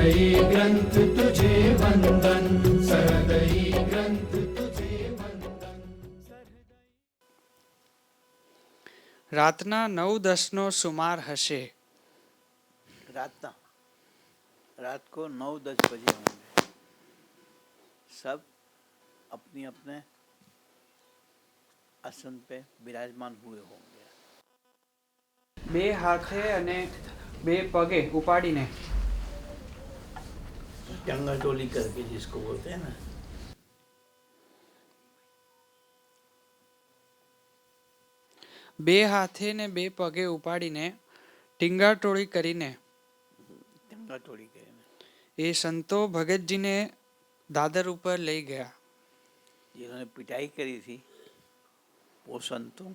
सहृदयी ग्रंथ तुझे वंदन, सहृदयी ग्रंथ तुझे वंदन। રાતના 9:10નો સુમાર હશે। रात को 9-10 बजे होंगे। सब अपनी अपने आसन पे विराजमान हुए होंगे। બે હાથે અને બે પગે ઉપાડીને टंगा टोली करके जिसको बोलते हैं ना, બે હાથે ને બે પગે ઉપાડીને ટીંગાટોળી કરીને टंगा टोली करें। એ સંતો ભગતજીને દાદર ઉપર લઈ ગયા। जिन्होंने पिटाई करी थी वो संतों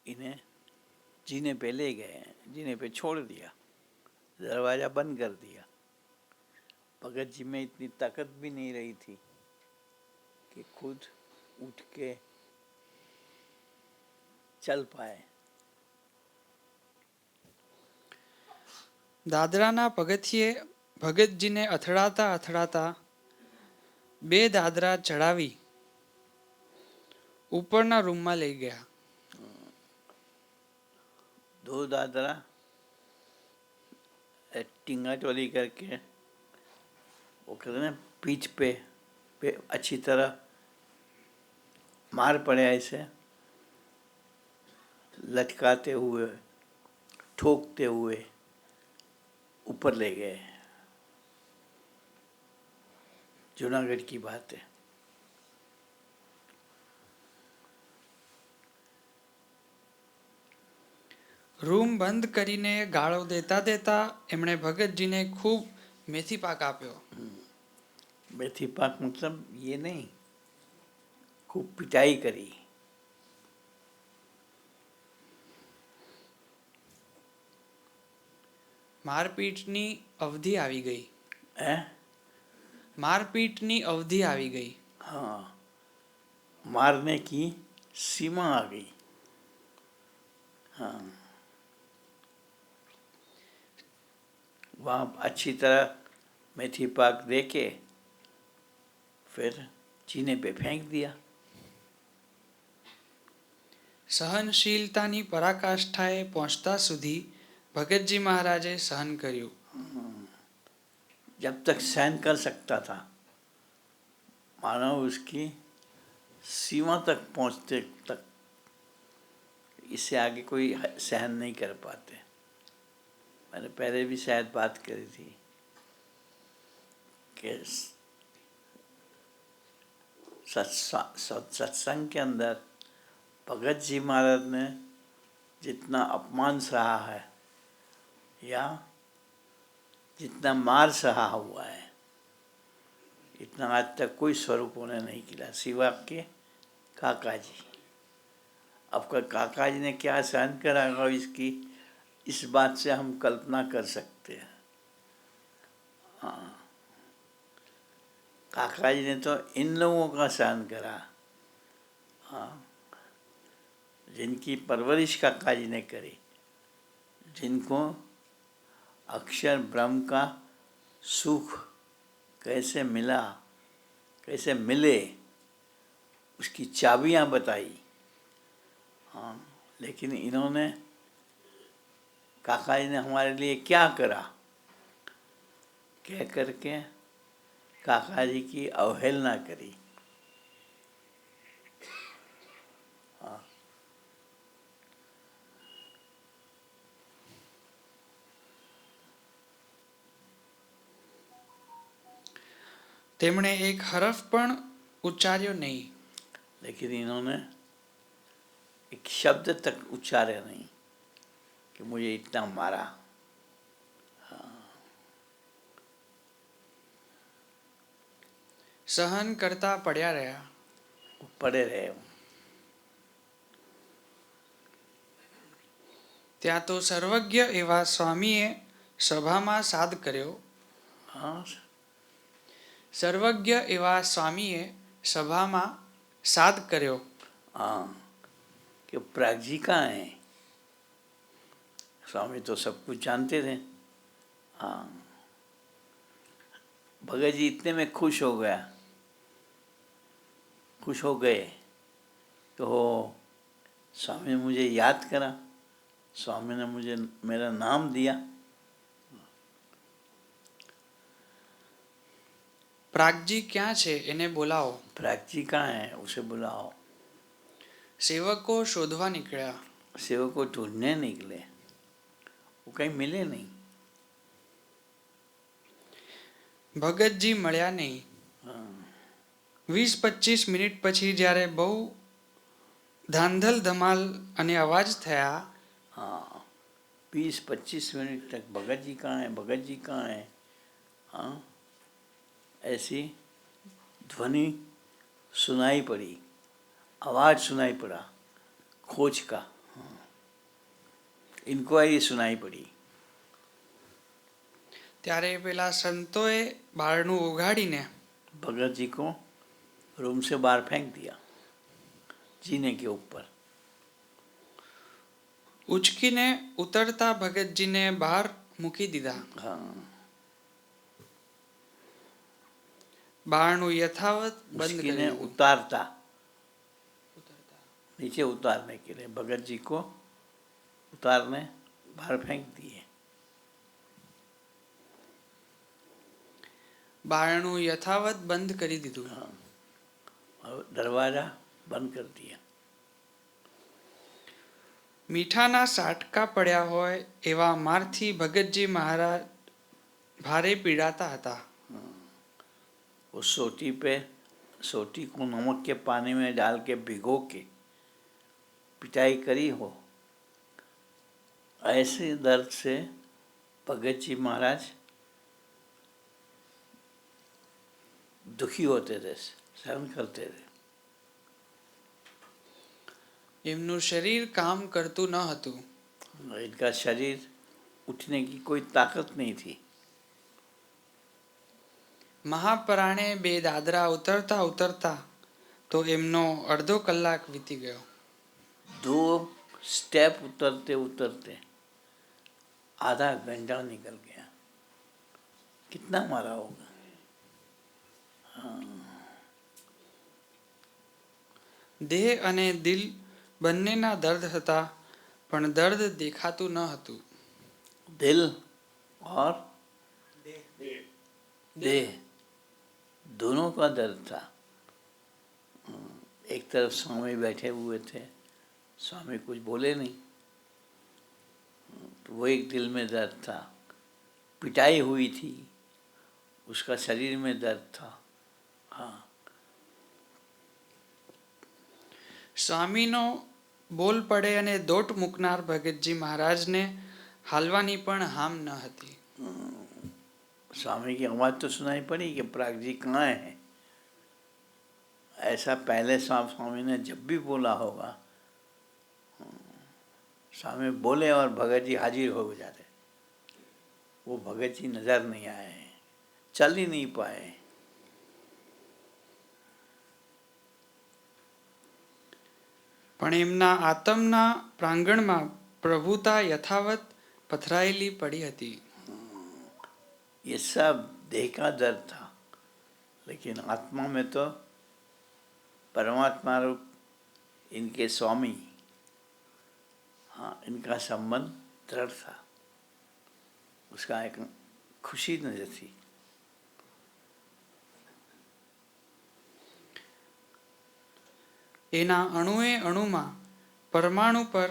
इन्हें जीने पे ले गए, जीने पे छोड़ दिया, दरवाजा बंद कर दिया। भगत जी में इतनी ताकत भी नहीं रही थी कि खुद उठ के चल पाए। દાદરાના પગથિયે ભગતજીને અથડાતા અથડાતા બે દાદરા ચડાવી ઉપરના રૂમમાં લઈ ગયા। दो दादरा टिंगा टोली करके वो कहते हैं पीठ पे अच्छी तरह मार पड़े, ऐसे लटकाते हुए ठोकते हुए ऊपर ले गए। जूनागढ़ की बात है। રૂમ બંધ કરીને ગાળો દેતા દેતા એમણે ભગતજીને ખૂબ મેથી પાક આપ્યો। मेथी पाक मतलब ये नहीं, खूब पिटाई करी। મારપીટની અવધિ આવી ગઈ। है? મારપીટની અવધિ આવી ગઈ। हाँ, मारने की सीमा आ गई। हाँ, वहाँ अच्छी तरह मेथी पाक दे के फिर चीने पे फेंक दिया। સહનશીલતાની પરાકાષ્ઠાએ પહોંચતા સુધી ભગતજી મહારાજે સહન કર્યું। जब तक सहन कर सकता था, मानव उसकी सीमा तक पहुँचते तक, इससे आगे कोई सहन नहीं कर पाते। मैंने पहले भी शायद बात करी थी कि सत्संग के अंदर भगत जी महाराज ने जितना अपमान सहा है या जितना मार सहा हुआ है, इतना आज तक कोई स्वरूप उन्हें नहीं खिला, सिवा के काका जी। आपका काका जी ने क्या सहन करा होगा, इसकी इस बात से हम कल्पना कर सकते हैं। हाँ, काका जी ने तो इन लोगों का सहन करा। हाँ, जिनकी परवरिश काका जी ने करी, जिनको अक्षर ब्रह्म का सुख कैसे मिला, कैसे मिले, उसकी चाबियां बताई। हाँ, लेकिन इन्होंने, काका जी ने हमारे लिए क्या करा कह करके काका जी की अवहेलना करी। हाँ, તેમણે એક હરફ પણ ઉચ્ચાર્યો નહીં। लेकिन इन्होंने एक शब्द तक उच्चारे नहीं कि मुझे इतना मारा। સહન કરતા પડ્યા રહ્યા। पड़े रहे। ત્યાં તો સર્વજ્ઞ એવા સ્વામીએ સભામાં સાદ કર્યો। हाँ, સર્વજ્ઞ એવા સ્વામીએ સભામાં સાદ કર્યો। हाँ, कि प्राजी कहाँ है? स्वामी तो सब कुछ जानते थे। हाँ, भगत जी इतने में खुश हो गए तो स्वामी ने मुझे याद करा, स्वामी ने मुझे मेरा नाम दिया। પ્રાગજી ક્યાં છે એને બોલાવો. प्राची कहाँ है, उसे बुलाओ। સેવકો શોધવા નીકળ્યા. सेवक को ढूंढने निकले, वो कहीं मिले नहीं। ભગતજી મળ્યા નહીં. 20-25 મિનિટ પછી જ્યારે બહુ ધાંધલ ધમાલ અને અવાજ થયા, हाँ, 20-25 मिनट तक भगत जी कहाँ है, भगत जी कहाँ है, हाँ, ऐसी ध्वनि सुनाई पड़ी, आवाज सुनाई पड़ा खोज का, इंक्वायरी सुनाई पड़ी। ત્યારે પેલા સંતોએ બારણું ઉઘાડીને भगत जी को रूम से बाहर फेंक दिया, जीने के ऊपर। ઉચકીને ઉતરતા ભગતજીને બહાર મૂકી દીધા. हाँ, બારણું યથાવત બંધ उसकी ने કર્યું. उतारता, नीचे उतारने के लिए भगत जी को उतारने बाहर फेंक दिए। બારણું યથાવત બંધ કરી દીધું. हाँ, और दरवाजा बंद कर दिया। મીઠાના સાટકા પડ્યા હોય એવા મારથી ભગતજી મહારાજ ભારે પીડાતા હતા. उस सोटी को नमक के पानी में डाल के भिगो के पिटाई करी हो, ऐसे दर्द से भगत जी महाराज दुखी होते थे, सहन करते थे। એમનું શરીર કામ કરતું ન હતું. इनका शरीर उठने की कोई ताकत नहीं थी। મહાપરાણે બે દાદરા ઉતરતા ઉતરતા તો એમનો અડધો કલાક વીતી ગયો. 2 स्टेप उतरते उतरते आधा घंटा निकल गया। कितना मारा होगा? દેહ અને દિલ બંનેના દર્દ હતા, પણ દર્દ દેખાતું ન હતું. दिल और देह दोनों का दर्द था। एक तरफ स्वामी बैठे हुए थे, स्वामी कुछ बोले नहीं, तो वो एक दिल में दर्द था। पिटाई हुई थी, उसका शरीर में दर्द था। हाँ, સ્વામીનો બોલ પડે અને દોટ મૂકનાર ભગતજી મહારાજને હાલવાની પણ હામ ન હતી. स्वामी की आवाज़ तो सुनाई पड़ी कि प्राग जी कहाँ हैं। ऐसा पहले स्वामी ने जब भी बोला होगा, स्वामी बोले और भगत जी हाजिर हो जाते, वो भगत जी नजर नहीं आए, चल ही नहीं पाए। પણ એમના આત્મના પ્રાંગણમાં પ્રભુતા યથાવત પથરાયેલી પડી હતી. ये सब देह का दर्द था, लेकिन आत्मा में तो परमात्मा रूप इनके स्वामी, हाँ, इनका संबंध दृढ़ था, उसका एक खुशी नजर थी। એના અણુએ અણુમાં પરમાણુ પર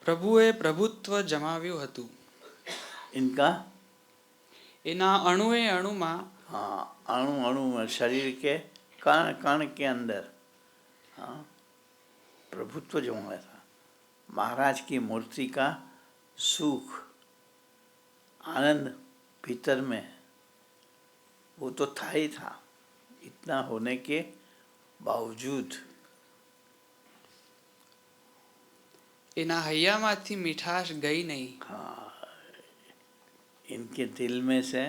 પ્રભુએ પ્રભુત્વ જમાવ્યું હતું. इनका એના અણુએ અણુમાં हाँ, अणु अणु में शरीर के कण कण के अंदर, हाँ, प्रभुत्व जमाया था। महाराज की मूर्ति का सुख आनंद भीतर में वो तो था ही था। इतना होने के बावजूद એના હૈયામાંથી મીઠાશ ગઈ નહીં. हाँ, इनके दिल में से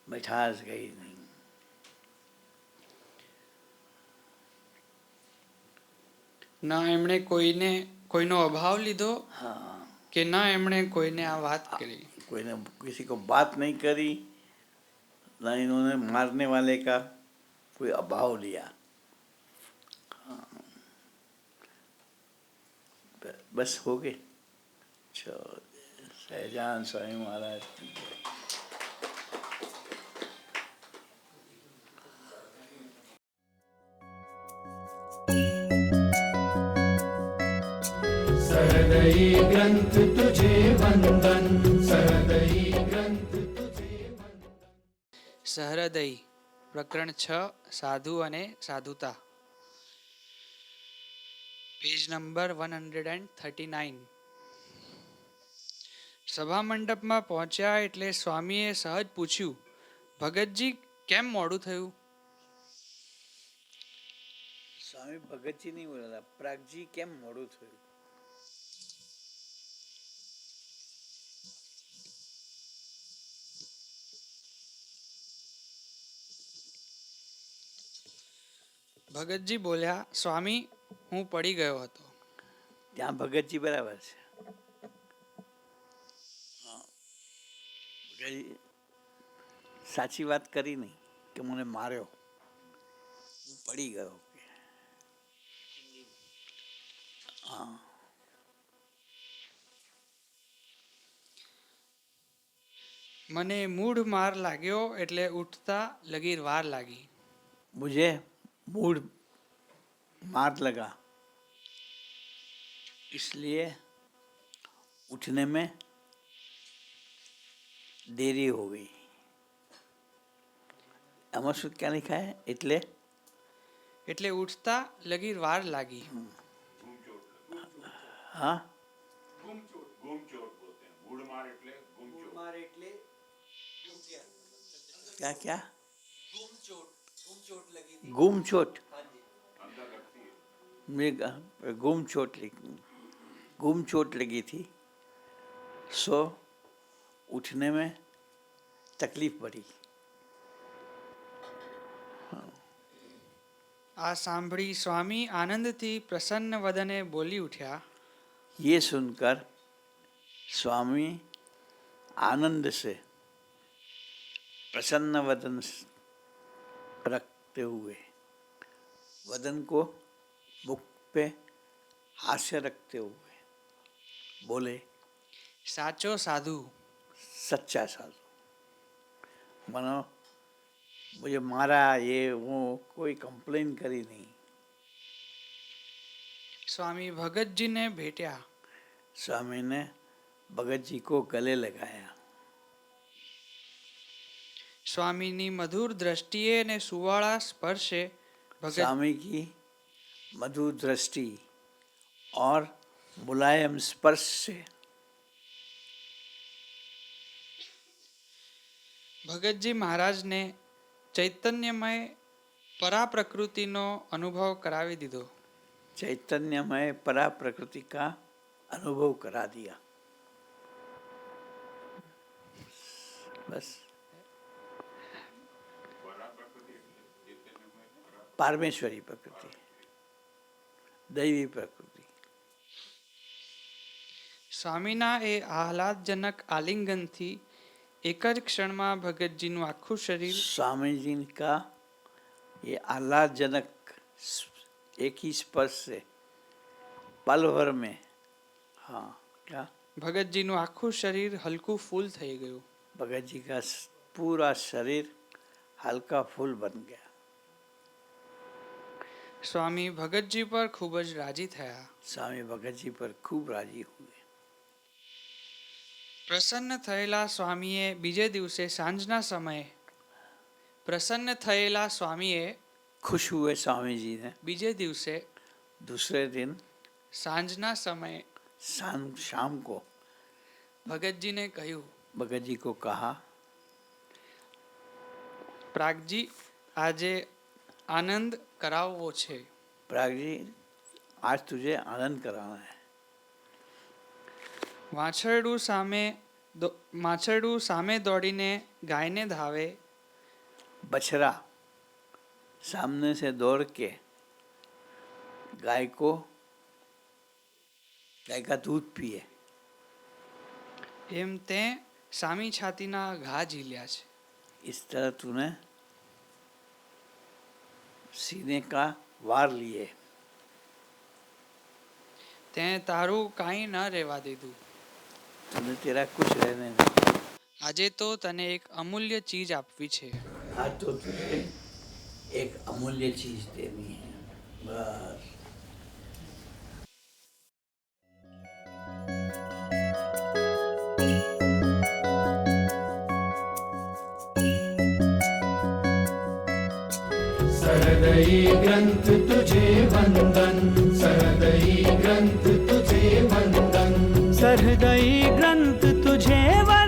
मिठास गई नहीं। ન એમણે કોઈનો અભાવ લીધો हाँ, કે ન એમણે કોઈને આ વાત કરી. कोई ने किसी को बात नहीं करी, ना इन्होंने मारने वाले का कोई अभाव लिया। बस हो गए। चलो, सहजान स्वामी महाराज की जय। सहृदयी ग्रंथ तुझे वंदन, सहृदयी ग्रंथ तुझे वंदन। સહૃદય પ્રકરણ 6 સાધુ અને સાધુતા, પેજ નંબર 139. સભા મંડપમાં પહોંચ્યા એટલે સ્વામીએ સહજ પૂછ્યું, ભગતજી કેમ મોડું થયું? સ્વામી ભગતજી નહીં બોલેલા, પ્રાગજી કેમ મોડું થયું? ભગતજી બોલ્યા, સ્વામી હું પડી ગયો હતો. ત્યાં ભગતજી બરાબર છે. ભગતજી સાચી વાત કરી નહીં કે મને માર્યો, હું પડી ગયો. હા, મને મૂઢ માર લાગ્યો એટલે ઉઠતા લગીર વાર લાગી. मुझे मूड मार लगा, इसलिए उठने में देरी हो गई. આમાં શું क्या लिखा है? એટલે ઉઠતા લગીર વાર લાગી. हाँ, क्या क्या गुम चोट. गुम चोट लगी थी, सो उठने में तकलीफ पड़ी. આ સાંભળી સ્વામી આનંદથી પ્રસન્ન વદને બોલી ઉઠ્યા. ये सुनकर स्वामी आनंद से प्रसन्न वदन रखते हुए, वदन को मुख पे हास्य रखते हुए बोले, સાચો સાધુ. सच्चा साधु. मानो मुझे मारा, ये वो कोई कंप्लेन करी नहीं. સ્વામી ભગતજીને ભેટ્યા. स्वामी ने भगत जी को गले लगाया. સ્વામીની મધુર દ્રષ્ટિએ ને સુવાળા સ્પર્શે ભગત स्वामी की मधुर दृष्टि और मुलायम स्पर्श से ભગતજી મહારાજને ચૈતન્યમય પરાપ્રકૃતિનો અનુભવ કરાવી દીધો. चैतन्यमय परा प्रकृति का अनुभव करा दिया. बस पारमेश्वरी प्रकृति, दैवी प्रकृति. સ્વામીના એ આહલાદજનક આલિંગનથી એક જ ક્ષણમાં ભગતજીનું આખું શરીર स्वामी जी का ये आह्लादजनक एक ही स्पर्श से पल भर में, हाँ क्या, ભગતજીનું આખું શરીર હલકું ફૂલ થઈ ગયું. भगत जी का पूरा शरीर हल्का फूल बन गया. સ્વામી ભગતજી પર ખૂબ જ રાજી થયા. स्वामी भगत जी पर खूब राजी हुए. પ્રસન્ન થયેલા સ્વામીએ બીજે દિવસે સાંજના સમયે खुश हुए स्वामी जी ने. બીજે દિવસે दूसरे दिन સાંજના સમયે शाम को ભગતજીને કહ્યું, भगत जी को कहा, પ્રાગજી આજે આનંદ કરાવવો છે. प्राग जी आज तुझे आनंद कराना है. માછરડું સામે દોડીને ગાયને ધાવે, बछड़ा सामने से दौड़ के गाय का दूध पिए, એમ તે સામી છાતીના ઘા ઝીલ્યા છે. इस तरह तूने सीने का वार लिए, તે તારું કાંઈ ન રહેવા દીધું. तूने तेरा कुछ रहने नहीं. આજે તો તને એક અમૂલ્ય ચીજ આપવી છે. आज तो तुझे एक अमूल्य चीज देनी है. बस. सहृदयी ग्रंथ तुझे वंदन, सहृदयी ग्रंथ तुझे वंदन, सहृदयी ग्रंथ तुझे वंदन.